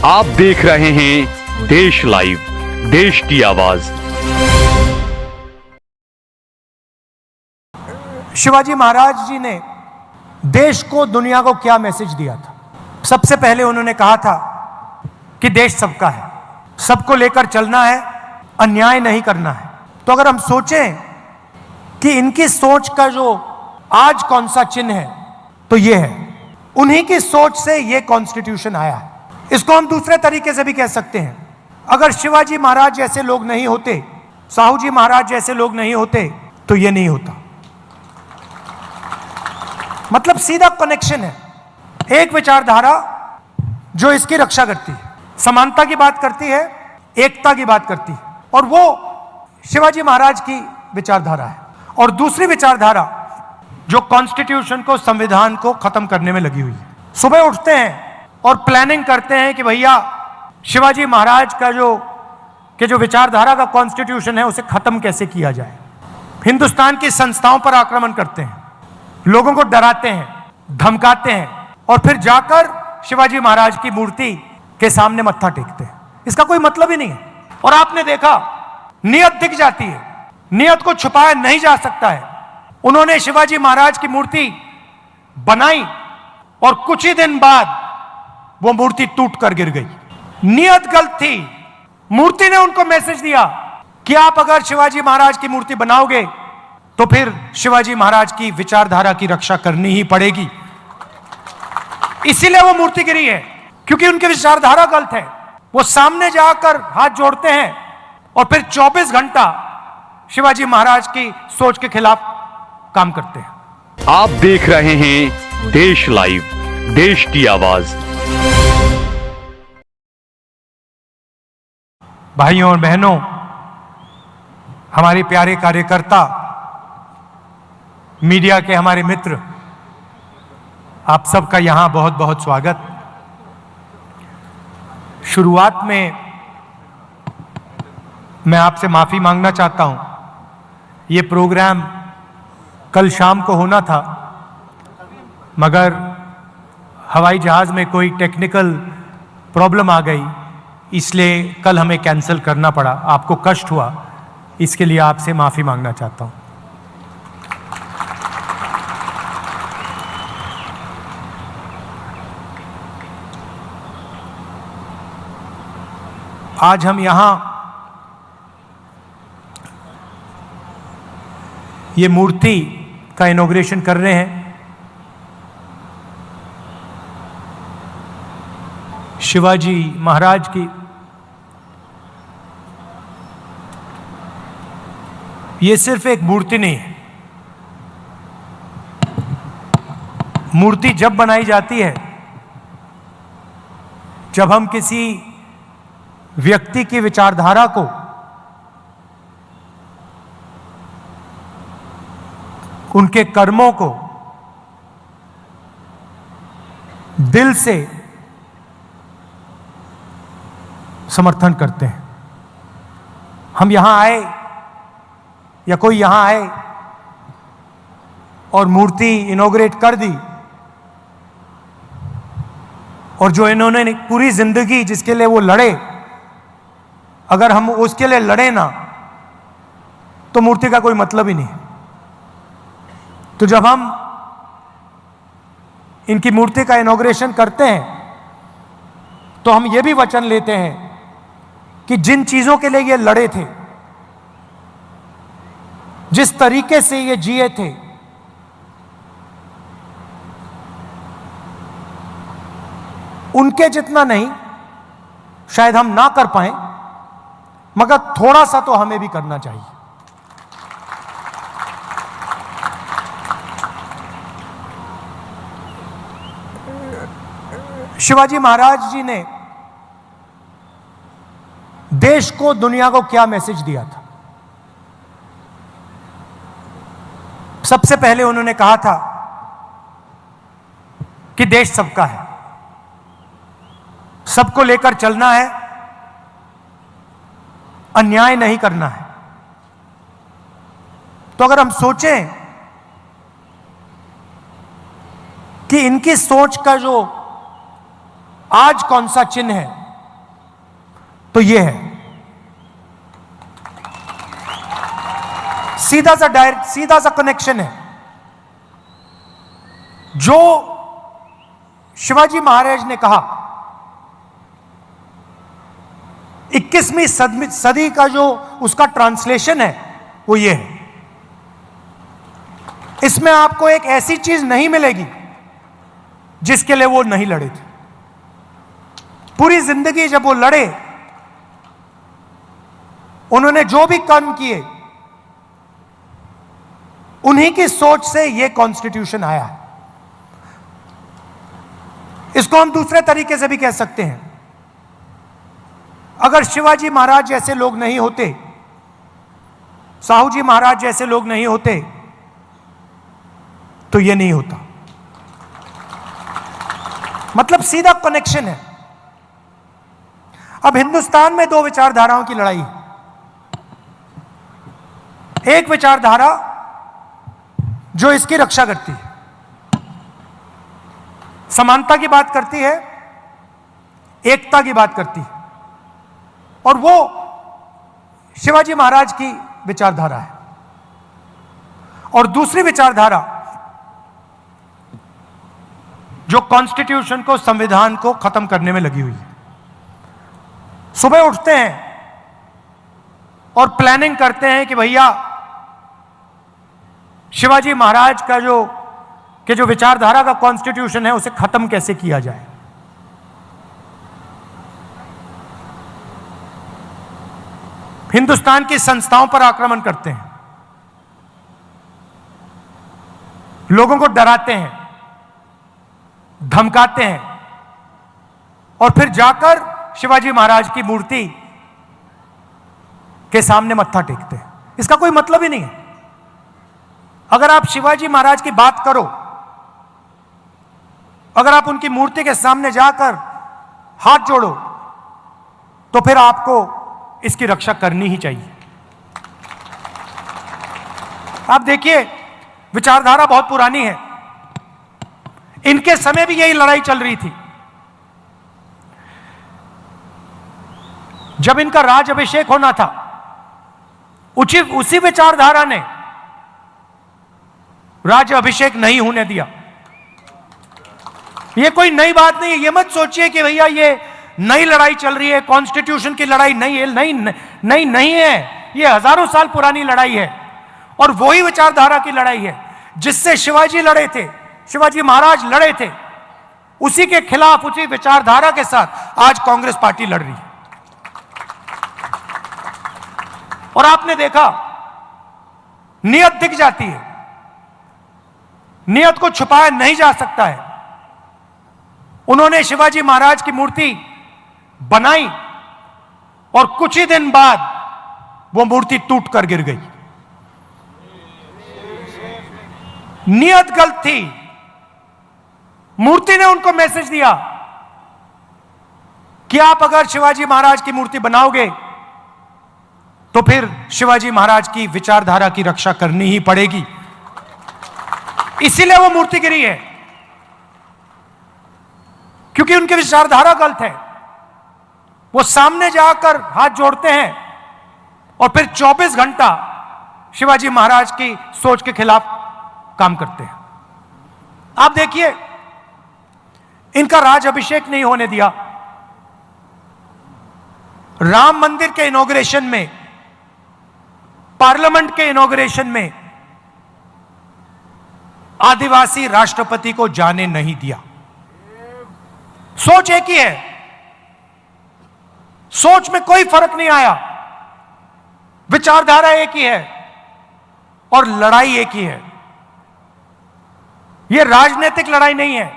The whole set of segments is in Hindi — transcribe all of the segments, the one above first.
आप देख रहे हैं देश लाइव, देश की आवाज। शिवाजी महाराज जी ने देश को, दुनिया को क्या मैसेज दिया था? सबसे पहले उन्होंने कहा था कि देश सबका है, सबको लेकर चलना है, अन्याय नहीं करना है। तो अगर हम सोचें कि इनकी सोच का जो आज कौन सा चिन्ह है, तो ये है। उन्हीं की सोच से ये कॉन्स्टिट्यूशन आया है। इसको हम दूसरे तरीके से भी कह सकते हैं, अगर शिवाजी महाराज जैसे लोग नहीं होते, साहू जी महाराज जैसे लोग नहीं होते, तो ये नहीं होता। मतलब सीधा कनेक्शन है। एक विचारधारा जो इसकी रक्षा करती है, समानता की बात करती है, एकता की बात करती है, और वो शिवाजी महाराज की विचारधारा है। और दूसरी विचारधारा जो कॉन्स्टिट्यूशन को, संविधान को खत्म करने में लगी हुई है। सुबह उठते हैं और प्लानिंग करते हैं कि भैया शिवाजी महाराज का जो विचारधारा का कॉन्स्टिट्यूशन है, उसे खत्म कैसे किया जाए। हिंदुस्तान की संस्थाओं पर आक्रमण करते हैं, लोगों को डराते हैं, धमकाते हैं, और फिर जाकर शिवाजी महाराज की मूर्ति के सामने मत्था टेकते हैं। इसका कोई मतलब ही नहीं है। और आपने देखा, नियत दिख जाती है, नियत को छुपाया नहीं जा सकता है। उन्होंने शिवाजी महाराज की मूर्ति बनाई और कुछ ही दिन बाद वो मूर्ति टूट कर गिर गई। नियत गलत थी। मूर्ति ने उनको मैसेज दिया कि आप अगर शिवाजी महाराज की मूर्ति बनाओगे तो फिर शिवाजी महाराज की विचारधारा की रक्षा करनी ही पड़ेगी। इसीलिए वो मूर्ति गिरी है, क्योंकि उनकी विचारधारा गलत है। वो सामने जाकर हाथ जोड़ते हैं और फिर 24 घंटा शिवाजी महाराज की सोच के खिलाफ काम करते हैं। आप देख रहे हैं देश लाइव, देश की आवाज। भाइयों और बहनों, हमारे प्यारे कार्यकर्ता, मीडिया के हमारे मित्र, आप सबका यहां बहुत बहुत स्वागत। शुरुआत में मैं आपसे माफी मांगना चाहता हूं। ये प्रोग्राम कल शाम को होना था, मगर हवाई जहाज में कोई टेक्निकल प्रॉब्लम आ गई, इसलिए कल हमें कैंसिल करना पड़ा। आपको कष्ट हुआ, इसके लिए आपसे माफी मांगना चाहता हूं। आज हम यहां ये मूर्ति का इनॉग्रेशन कर रहे हैं। शिवाजी महाराज की। ये सिर्फ एक मूर्ति नहीं है। मूर्ति जब बनाई जाती है, जब हम किसी व्यक्ति की विचारधारा को उनके कर्मों को दिल से समर्थन करते हैं। हम यहां आए या कोई यहां आए और मूर्ति इनॉग्रेट कर दी, और जो इन्होंने पूरी जिंदगी जिसके लिए वो लड़े, अगर हम उसके लिए लड़े ना, तो मूर्ति का कोई मतलब ही नहीं है। तो जब हम इनकी मूर्ति का इनॉग्रेशन करते हैं, तो हम ये भी वचन लेते हैं कि जिन चीजों के लिए ये लड़े थे, जिस तरीके से ये जिए थे, उनके जितना नहीं शायद हम ना कर पाए, मगर थोड़ा सा तो हमें भी करना चाहिए। शिवाजी महाराज जी ने देश को, दुनिया को क्या मैसेज दिया था? सबसे पहले उन्होंने कहा था कि देश सबका है, सबको लेकर चलना है, अन्याय नहीं करना है। तो अगर हम सोचें कि इनकी सोच का जो आज कौन सा चिन्ह है, तो ये है सीधा सा कनेक्शन है जो शिवाजी महाराज ने कहा 21वीं सदी का जो उसका ट्रांसलेशन है वो ये है। इसमें आपको एक ऐसी चीज नहीं मिलेगी जिसके लिए वो नहीं लड़े थे। पूरी जिंदगी जब वो लड़े, उन्होंने जो भी कर्म किए, उन्हीं की सोच से ये कॉन्स्टिट्यूशन आया है। इसको हम दूसरे तरीके से भी कह सकते हैं, अगर शिवाजी महाराज जैसे लोग नहीं होते, साहू जी महाराज जैसे लोग नहीं होते, तो ये नहीं होता। मतलब सीधा कनेक्शन है। अब हिंदुस्तान में दो विचारधाराओं की लड़ाई है। एक विचारधारा जो इसकी रक्षा करती है, समानता की बात करती है, एकता की बात करती है, और वो शिवाजी महाराज की विचारधारा है। और दूसरी विचारधारा जो कॉन्स्टिट्यूशन को, संविधान को खत्म करने में लगी हुई है। सुबह उठते हैं और प्लानिंग करते हैं कि भैया शिवाजी महाराज का जो विचारधारा का कॉन्स्टिट्यूशन है उसे खत्म कैसे किया जाए। हिंदुस्तान की संस्थाओं पर आक्रमण करते हैं, लोगों को डराते हैं, धमकाते हैं, और फिर जाकर शिवाजी महाराज की मूर्ति के सामने मत्था टेकते हैं। इसका कोई मतलब ही नहीं है। अगर आप शिवाजी महाराज की बात करो, अगर आप उनकी मूर्ति के सामने जाकर हाथ जोड़ो, तो फिर आपको इसकी रक्षा करनी ही चाहिए। आप देखिए, विचारधारा बहुत पुरानी है। इनके समय भी यही लड़ाई चल रही थी। जब इनका राज अभिषेक होना था, उसी विचारधारा ने राज अभिषेक नहीं होने दिया। यह कोई नई बात नहीं है। यह मत सोचिए कि भैया ये नई लड़ाई चल रही है, कॉन्स्टिट्यूशन की लड़ाई नहीं है। नहीं है। यह हजारों साल पुरानी लड़ाई है, और वही विचारधारा की लड़ाई है जिससे शिवाजी लड़े थे, शिवाजी महाराज लड़े थे। उसी के खिलाफ, उसी विचारधारा के साथ आज कांग्रेस पार्टी लड़ रही है। और आपने देखा, नियत दिख जाती है, नियत को छुपाया नहीं जा सकता है। उन्होंने शिवाजी महाराज की मूर्ति बनाई और कुछ ही दिन बाद वो मूर्ति टूट कर गिर गई। नियत गलत थी। मूर्ति ने उनको मैसेज दिया कि आप अगर शिवाजी महाराज की मूर्ति बनाओगे तो फिर शिवाजी महाराज की विचारधारा की रक्षा करनी ही पड़ेगी। इसीलिए वो मूर्ति गिरी है, क्योंकि उनकी विचारधारा गलत है। वो सामने जाकर हाथ जोड़ते हैं और फिर 24 घंटा शिवाजी महाराज की सोच के खिलाफ काम करते हैं। आप देखिए, इनका राज अभिषेक नहीं होने दिया। राम मंदिर के इनॉग्रेशन में, पार्लियामेंट के इनॉग्रेशन में आदिवासी राष्ट्रपति को जाने नहीं दिया। सोच एक ही है, सोच में कोई फर्क नहीं आया, विचारधारा एक ही है और लड़ाई एक ही है। यह राजनीतिक लड़ाई नहीं है,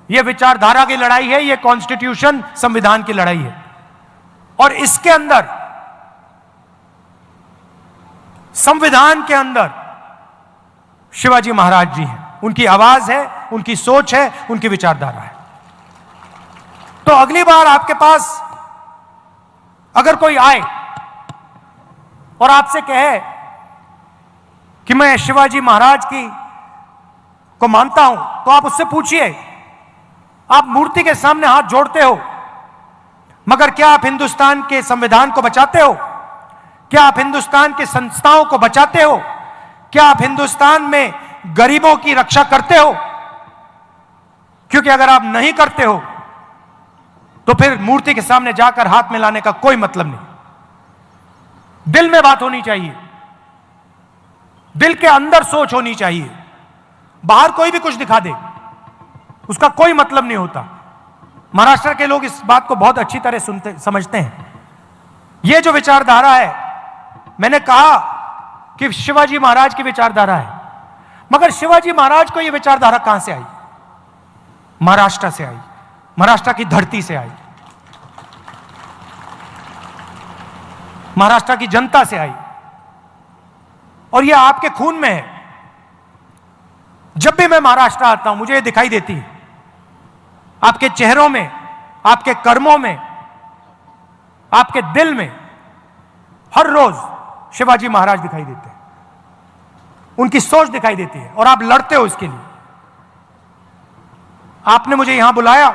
यह विचारधारा की लड़ाई है, यह कॉन्स्टिट्यूशन, संविधान की लड़ाई है। और इसके अंदर, संविधान के अंदर शिवाजी महाराज जी हैं, उनकी आवाज है, उनकी सोच है, उनकी विचारधारा है। तो अगली बार आपके पास अगर कोई आए और आपसे कहे कि मैं शिवाजी महाराज को मानता हूं, तो आप उससे पूछिए, आप मूर्ति के सामने हाथ जोड़ते हो, मगर क्या आप हिंदुस्तान के संविधान को बचाते हो? क्या आप हिंदुस्तान के संस्थाओं को बचाते हो? क्या आप हिंदुस्तान में गरीबों की रक्षा करते हो? क्योंकि अगर आप नहीं करते हो तो फिर मूर्ति के सामने जाकर हाथ मिलाने का कोई मतलब नहीं। दिल में बात होनी चाहिए, दिल के अंदर सोच होनी चाहिए। बाहर कोई भी कुछ दिखा दे, उसका कोई मतलब नहीं होता। महाराष्ट्र के लोग इस बात को बहुत अच्छी तरह समझते हैं। यह जो विचारधारा है, मैंने कहा कि शिवाजी महाराज की विचारधारा है, मगर शिवाजी महाराज को यह विचारधारा कहां से आई? महाराष्ट्र से आई, महाराष्ट्र की धरती से आई, महाराष्ट्र की जनता से आई, और यह आपके खून में है। जब भी मैं महाराष्ट्र आता हूं मुझे यह दिखाई देती है, आपके चेहरों में, आपके कर्मों में, आपके दिल में हर रोज शिवाजी महाराज दिखाई देते हैं, उनकी सोच दिखाई देती है, और आप लड़ते हो इसके लिए। आपने मुझे यहां बुलाया,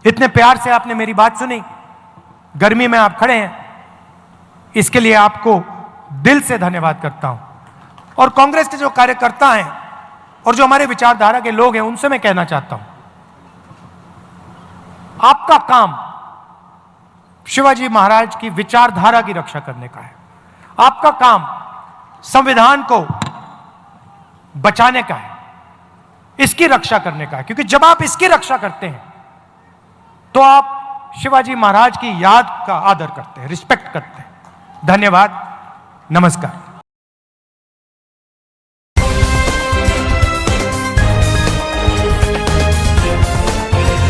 इतने प्यार से आपने मेरी बात सुनी, गर्मी में आप खड़े हैं, इसके लिए आपको दिल से धन्यवाद करता हूं। और कांग्रेस के जो कार्यकर्ता हैं और जो हमारे विचारधारा के लोग हैं, उनसे मैं कहना चाहता हूं, आपका काम शिवाजी महाराज की विचारधारा की रक्षा करने का है। आपका काम संविधान को बचाने का है, इसकी रक्षा करने का है। क्योंकि जब आप इसकी रक्षा करते हैं तो आप शिवाजी महाराज की याद का आदर करते हैं, रिस्पेक्ट करते हैं। धन्यवाद, नमस्कार।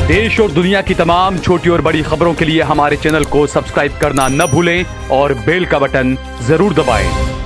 देश और दुनिया की तमाम छोटी और बड़ी खबरों के लिए हमारे चैनल को सब्सक्राइब करना न भूलें और बेल का बटन जरूर दबाएं।